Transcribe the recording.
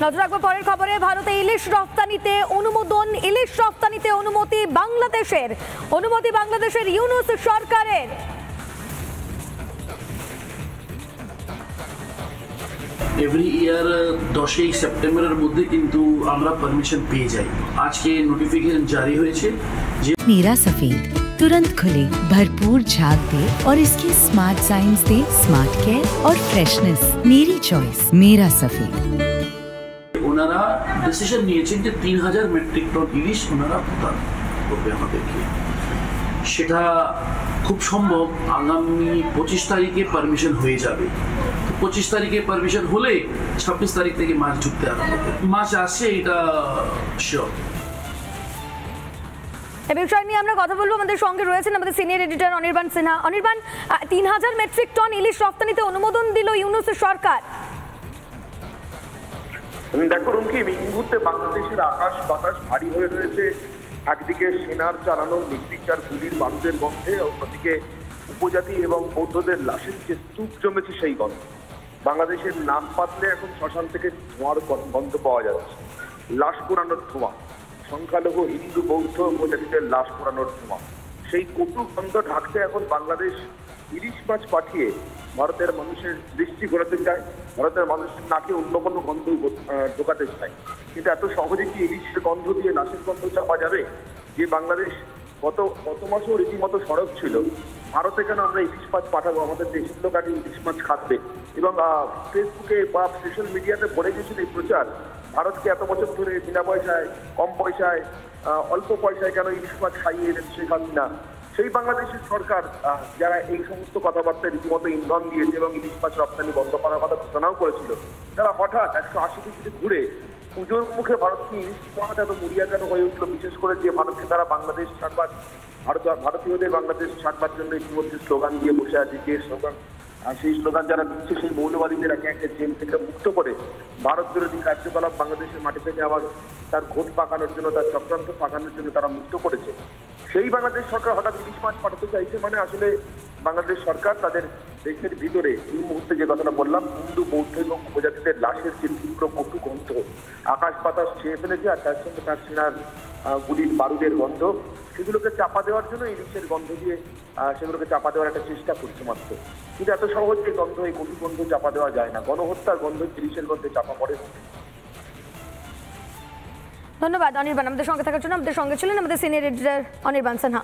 নজর রাখবো পরের খবরে। ভারতে ইলিশ রপ্তানিতে অনুমতি বাংলাদেশের ইউনূস সরকারের। এভরি ইয়ার 10 সেপ্টেম্বরের মধ্যে কিন্তু আমরা পারমিশন পেয়ে যাই। আজকে নোটিফিকেশন জারি হয়েছে যে मेरा सफेद तुरंत खुले, भरपूर झाग दे और इसके स्मार्ट साइंस दे स्मार्ट केयर और फ्रेशनेस। मेरी चॉइस मेरा सफेद। ওনারা ডিসিশন নিয়েছেন যে 3000 মেট্রিক টন ইলিশ ওনারা প্রদান করবে আমাদেরকে। সেটা খুব সম্ভব আগামী 25 তারিখে পারমিশন হয়ে যাবে। 25 তারিখে পারমিশন হলে 26 তারিখ থেকে মাছ ঢুকতে আরম্ভ হবে। মাছ আসছে এটা শিওর। এ বিষয় নিয়ে আমরা কথা বলবো। আমাদের সঙ্গে রয়েছেন আমাদের senior editor Anirban Sinha. Anirban, 3000 metric ton ইলিশ রপ্তানিতে অনুমোদন দিল ইউনূস সরকার। দেখো রুমকি, এই মুহূর্তে বাংলাদেশের আকাশ বাতাস ভারী হয়ে রয়েছে। একদিকে সেনার চালানো নির্বিচার গুলির বারুদের গন্ধে, অন্যদিকে উপজাতি এবং বৌদ্ধদের লাশের যে স্তূপ জমেছে সেই গন্ধ। বাংলাদেশের নাক পাতলে এখন শ্মশান থেকে ধোঁয়ার গন্ধ পাওয়া যাচ্ছে, লাশ পোড়ানোর ধোঁয়া, সংখ্যালঘু হিন্দু বৌদ্ধ উপজাতিদের লাশ পোড়ানোর ধোঁয়া। সেই কটু গন্ধ ঢাকতে এখন বাংলাদেশ ইলিশ মাছ পাঠিয়ে ভারতের মানুষের দৃষ্টি ঘোরাতে চায়, ভারতের মানুষের নাকে অন্য কোনো গন্ধ ঢোকাতে চায়। কিন্তু এত সহজে কি ইলিশের গন্ধ দিয়ে লাশের গন্ধ চাপা যাবে? যে বাংলাদেশ গত মাসেও রীতিমতো সরব ছিল, ভারতে কেন আমরা ইলিশ মাছ পাঠাবো, আমাদের দেশের লোক আগে ইলিশ মাছ খাবে। এবং ফেসবুকে বা সোশ্যাল মিডিয়াতে ভরে গেছিল এই প্রচার, ভারতকে এত বছর ধরে বিনা পয়সায়, কম পয়সায়, অল্প পয়সায় কেন ইলিশ মাছ খাইয়ে এনেছে শেখ হাসিনা। সেই বাংলাদেশের সরকার যারা এই সমস্ত কথাবার্তায় রীতিমতো ইন্ধন দিয়েছে এবং ইলিশ মাছ রপ্তানি বন্ধ করার কথা ঘোষণাও করেছিল, তারা হঠাৎ 180 ডিগ্রি ঘুরে পুজোর মুখে ভারতকে ইলিশ মাছ এত মুড়িয়া কেন হয়ে উঠলো? বিশেষ করে যে ভারতকে তারা বাংলাদেশ ছাড়বার, ভারতীয়দের বাংলাদেশ ছাড়বার জন্য ইতিমধ্যে স্লোগান দিয়ে বসে আছে। যে স্লোগান, সেই স্লোগান যারা দিচ্ছে সেই মৌলবাদীদের একে একে জেল থেকে মুক্ত করে ভারত বিরোধী কার্যকলাপ বাংলাদেশের মাটি থেকে আবার তার ঘোট পাকানোর জন্য, তার চক্রান্ত পাকানোর জন্য তারা মুক্ত করেছে। সেই বাংলাদেশ সরকার হঠাৎ ইলিশ মাছ পাঠাতে চাইছে, মানে আসলে বাংলাদেশ সরকার তাদের দেশের ভিতরে এই মুহূর্তে যে কথাটা বললাম, হিন্দু বৌদ্ধ এবং উপজাতিদের লাশের যে তীব্র কটু গন্ধ আকাশ বাতাস ছেয়ে ফেলেছে, আর তার সঙ্গে তার সেনার গুলির বারুদের গন্ধ, সেগুলোকে চাপা দেওয়ার জন্য ইলিশের গন্ধ দিয়ে সেগুলোকে চাপা দেওয়ার একটা চেষ্টা করছে মাত্র। কিন্তু এত সহজে এই গন্ধ, এই কটু গন্ধ চাপা দেওয়া যায় না। গণহত্যার গন্ধ ইলিশের গন্ধে চাপা পড়ে। ধন্যবাদ অনির্বাণ আমাদের সঙ্গে থাকার জন্য। আমাদের সঙ্গে ছিলেন আমাদের সিনিয়র এডিটর অনির্বাণ সিনহা।